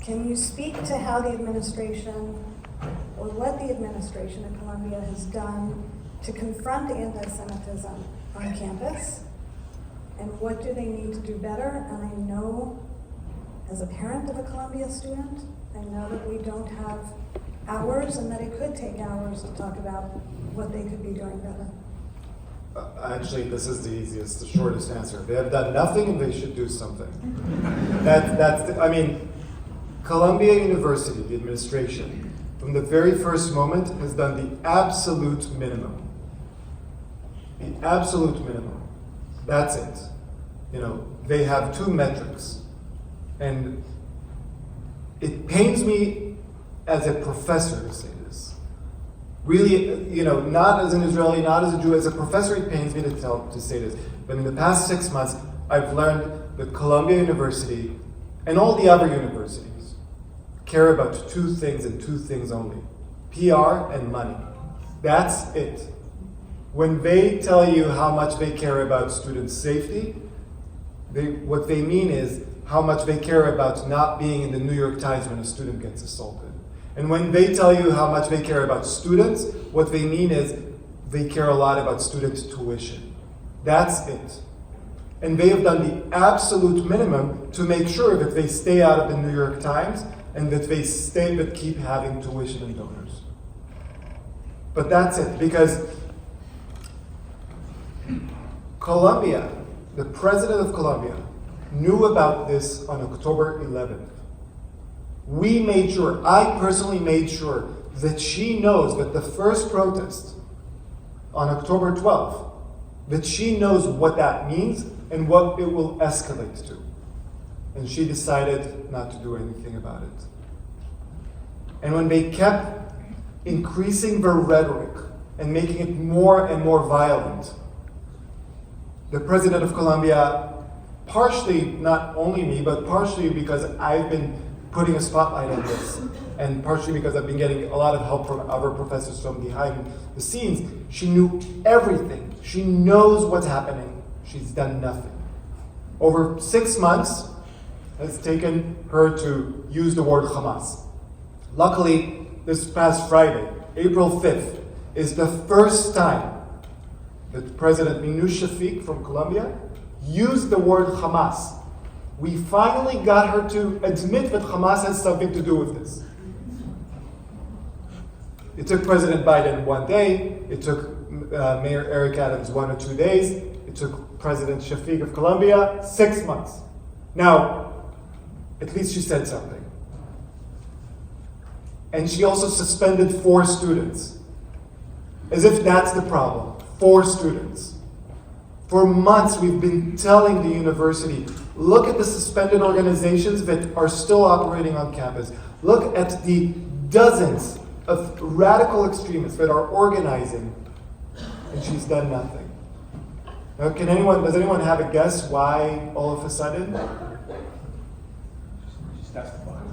Can you speak to how the administration, or what the administration at Columbia has done to confront anti-Semitism on campus? And what do they need to do better? And I know, as a parent of a Columbia student, I know that we don't have hours and that it could take hours to talk about what they could be doing better. Actually, this is the easiest, the shortest answer. They have done nothing and they should do something. I mean, Columbia University, the administration, from the very first moment has done the absolute minimum. The absolute minimum. That's it. You know, they have two metrics. And it pains me as a professor to say this. Really, you know, not as an Israeli, not as a Jew, as a professor, it pains me to say this. But in the past 6 months, I've learned that Columbia University and all the other universities care about two things and two things only: PR and money. That's it. When they tell you how much they care about student safety, what they mean is how much they care about not being in the New York Times when a student gets assaulted. And when they tell you how much they care about students, what they mean is they care a lot about student tuition. That's it. And they have done the absolute minimum to make sure that they stay out of the New York Times and that they keep having tuition and donors. But that's it, because Columbia, the president of Columbia, knew about this on October 11th. We made sure, I personally made sure, that she knows that the first protest on October 12th, that she knows what that means and what it will escalate to. And she decided not to do anything about it. And when they kept increasing their rhetoric and making it more and more violent, the president of Columbia, partially, not only me, but partially because I've been putting a spotlight on this, and partially because I've been getting a lot of help from other professors from behind the scenes, she knew everything. She knows what's happening. She's done nothing. Over 6 months, it's taken her to use the word Hamas. Luckily, this past Friday, April 5th, is the first time that President Minu Shafik from Columbia used the word Hamas. We finally got her to admit that Hamas has something to do with this. It took President Biden 1 day. It took Mayor Eric Adams 1 or 2 days. It took President Shafik of Columbia 6 months. Now, at least she said something. And she also suspended 4 students. As if that's the problem. 4 students. For months, we've been telling the university, look at the suspended organizations that are still operating on campus. Look at the dozens of radical extremists that are organizing. And she's done nothing. Now, does anyone have a guess why all of a sudden?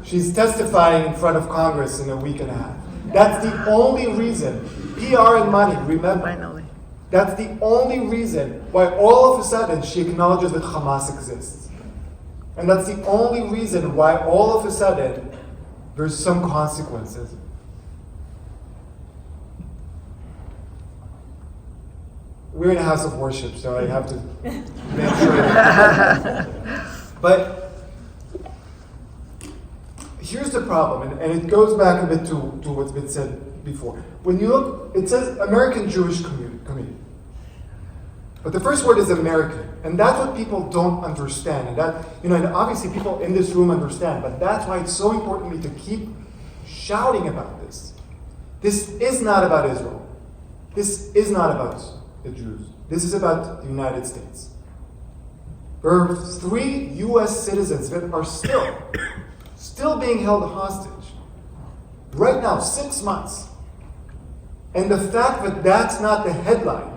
She's testifying in front of Congress in a week and a half. That's the only reason. PR and money, remember. Finally. That's the only reason why all of a sudden she acknowledges that Hamas exists. And that's the only reason why all of a sudden there's some consequences. We're in a house of worship, so I have to make sure. But here's the problem, and it goes back a bit to what's been said before. When you look, it says American Jewish community. But the first word is American, and that's what people don't understand. And that, and obviously people in this room understand, but that's why it's so important to keep shouting about this. This is not about Israel. This is not about the Jews. This is about the United States. There are 3 U.S. citizens that are still being held hostage. Right now, 6 months. And the fact that that's not the headline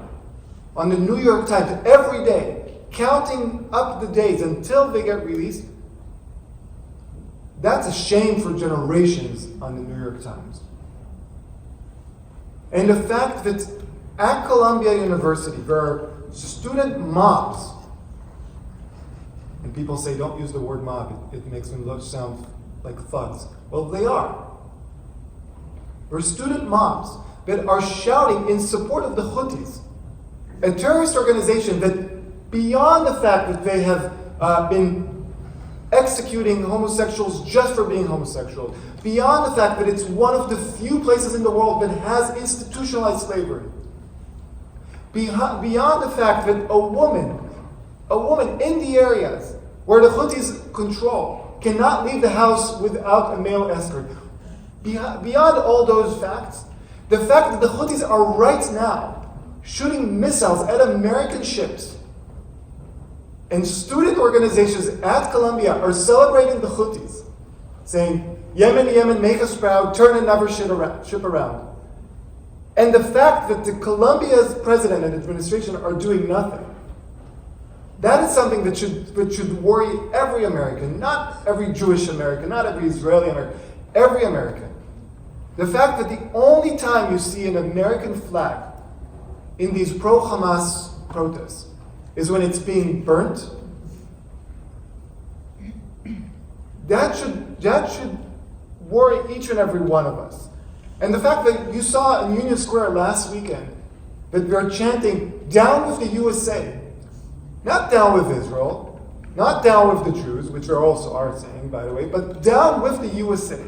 on the New York Times every day, counting up the days until they get released, that's a shame for generations on the New York Times. And the fact that at Columbia University there are student mobs, and people say don't use the word mob, it makes them sound like thugs. Well, they are. They're student mobs that are shouting in support of the Houthis, a terrorist organization that, beyond the fact that they have been executing homosexuals just for being homosexual, beyond the fact that it's one of the few places in the world that has institutionalized slavery, beyond the fact that a woman in the areas where the Houthis control cannot leave the house without a male escort, beyond all those facts, the fact that the Houthis are right now shooting missiles at American ships, and student organizations at Columbia are celebrating the Houthis, saying, Yemen, Yemen, make us proud, turn another ship around. And the fact that the Columbia's president and administration are doing nothing, that is something that should worry every American, not every Jewish American, not every Israeli American, every American. The fact that the only time you see an American flag in these pro-Hamas protests is when it's being burnt, that should worry each and every one of us. And the fact that you saw in Union Square last weekend that they're chanting, down with the USA, not down with Israel, not down with the Jews, which are also are saying, by the way, but down with the USA.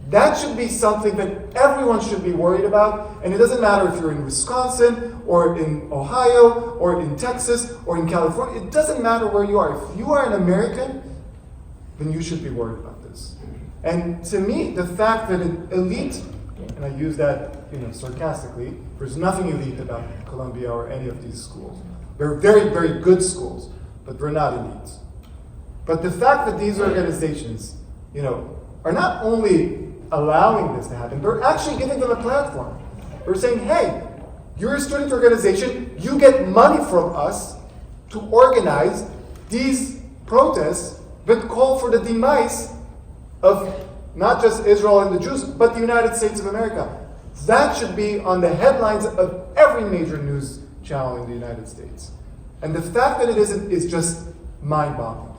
That should be something that everyone should be worried about, and it doesn't matter if you're in Wisconsin, or in Ohio, or in Texas, or in California. It doesn't matter where you are. If you are an American, then you should be worried about this. And to me, the fact that an elite, and I use that sarcastically, there's nothing elite about Columbia or any of these schools. They're very, very good schools, but they're not elite. But the fact that these organizations, are not only allowing this to happen, they're actually giving them a platform. They're saying, hey, you're a student organization, you get money from us to organize these protests that call for the demise of not just Israel and the Jews, but the United States of America. That should be on the headlines of every major news channel in the United States. And the fact that it isn't is just mind-boggling.